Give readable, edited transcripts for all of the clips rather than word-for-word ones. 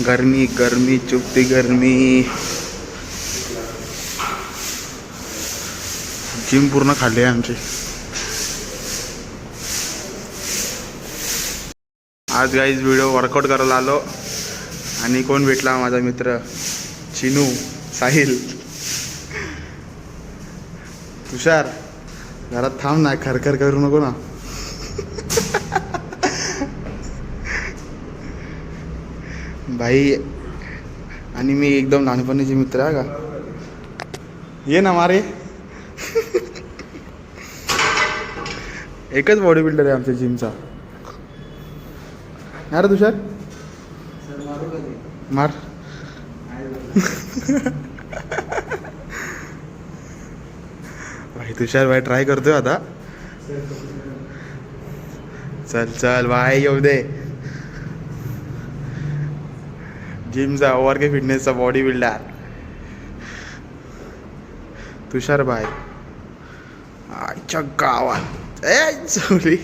गर्मी गर्मी चुपती गर्मी. जिम पूर्ण खाल्ली आहे आमची. आज गाईज व्हिडिओ वर्कआउट करायला आलो आणि कोण भेटला, माझा मित्र चिनू, साहिल. तुषार घरात थांब ना, खरखर करू नको ना. भाई आणि मी एकदम लहानपणीचे मित्र आहे का. ये ना मारे. एकच बॉडी बिल्डर आहे आमच्या जिमचा. यार तुषार मार. भाई तुषार भाई ट्राय करतोय आता. चल चल भाई येऊ दे. जिमचा ओव्हर के फिटनेसचा बॉडी बिल्डर तुषार भाई. आजच्या गावात सॉरी.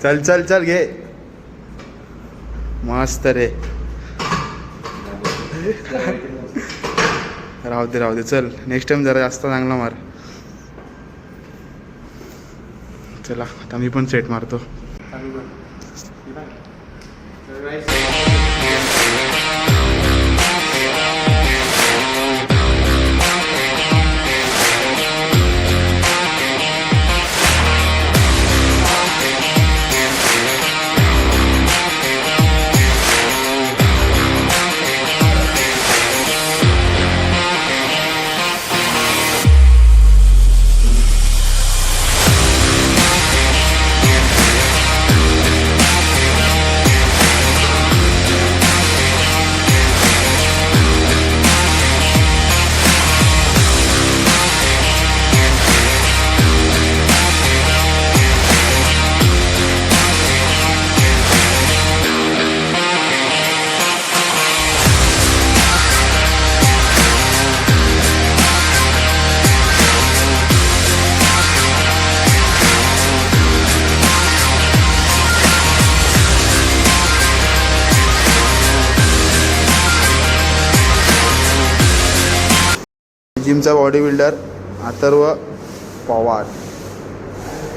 चल चल चल घे. मस्त रे. राहू दे चल. नेक्स्ट टाइम जरा जास्त चांगला मार. चला आता मी पण सेट मारतो. जिमचा body builder Atharva Pawar.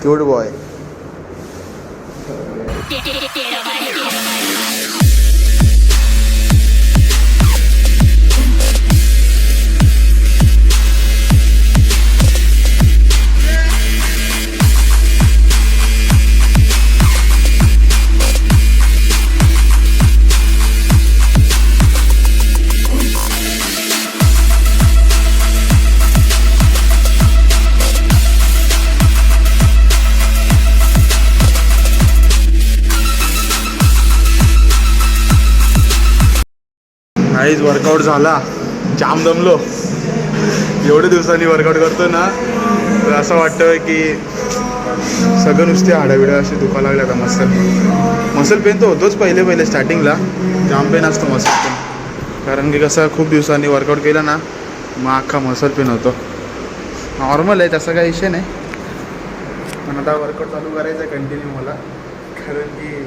Cute boy. काहीच वर्कआउट झाला. जाम दमलो. एवढ्या दिवसांनी वर्कआउट करतो ना, तर असं वाटतं की सगळं नुसते हाडाबिडा असे दुखायला लागले. आता मसल पेन तर होतोच पहिले स्टार्टिंगला. जाम पेन असतो मसल पेन, कारण की कसं खूप दिवसांनी वर्कआउट केलं ना, मग अख्खा मसल पेन होतो. नॉर्मल आहे, तसं काही विषय नाही. पण आता वर्कआउट चालू करायचं आहे कंटिन्यू मला, कारण की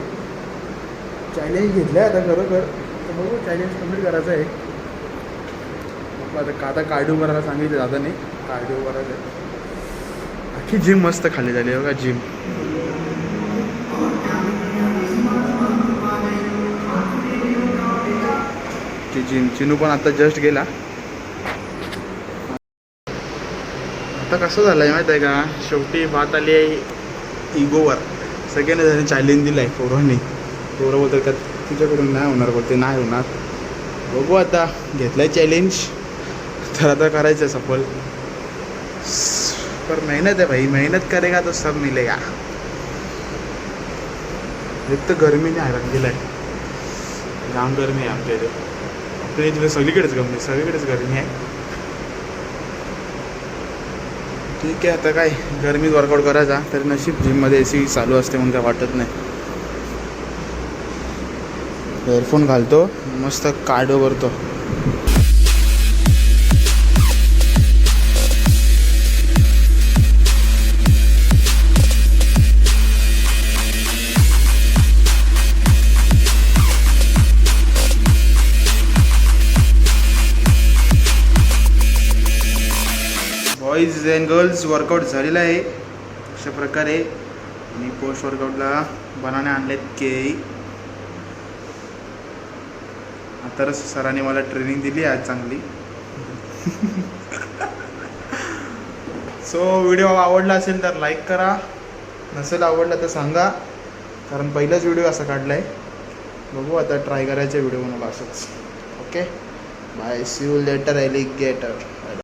चॅलेंज घेतलं आहे आता खरोखर. तर बघू, चॅलेंज कम्प्लीट करायचं आहे. आता कार्डिओ करायला सांगितलं दादाने. कार्डिओ करायचं आहे. अख्खी जिम मस्त खाली झाली बघा. जिम ती जिम. चिनू पण आता जस्ट गेला. आता कसं झालं आहे माहीत आहे का, शेवटी बात आली आहे इगोवर. सगळ्यांनी त्याने चॅलेंज दिलं आहे पोरांनी. पोरं बोलतात का तुझ्याकडून नाही होणार, बोलते नाही होणार. बघू आता, घेतलं आहे चॅलेंज तर आता करायचं आहे सफल. पर मेहनत है भाई, मेहनत करेगा तो सब मिलेगा. एक तर गरमीने हैरान केलं आहे. जाम गरमी आहे आमच्या इथे. आपल्या इथे सगळीकडेच गरमी आहे. ठीक आहे, आता काय गरमीत वर्कआउट करायचा. तर नशीब जिममध्ये AC चालू असते म्हणून काय वाटत नाही. एअरफोन घालतो, मस्त कार्डिओ करतो. बॉईज अँड गर्ल्स वर्कआउट झालेला आहे अशा प्रकारे. आणि पोस्ट वर्कआउटला बनाने आणलेत केळी. आता सरांनी मला ट्रेनिंग दिली आज चांगली. सो व्हिडिओ आवडला असेल तर लाईक करा, नसेल आवडला तर सांगा, कारण पहिलाच व्हिडिओ असा काढला आहे. बघू आता ट्राय करायचा व्हिडिओ मला असंच. Okay bye, see you later alligator.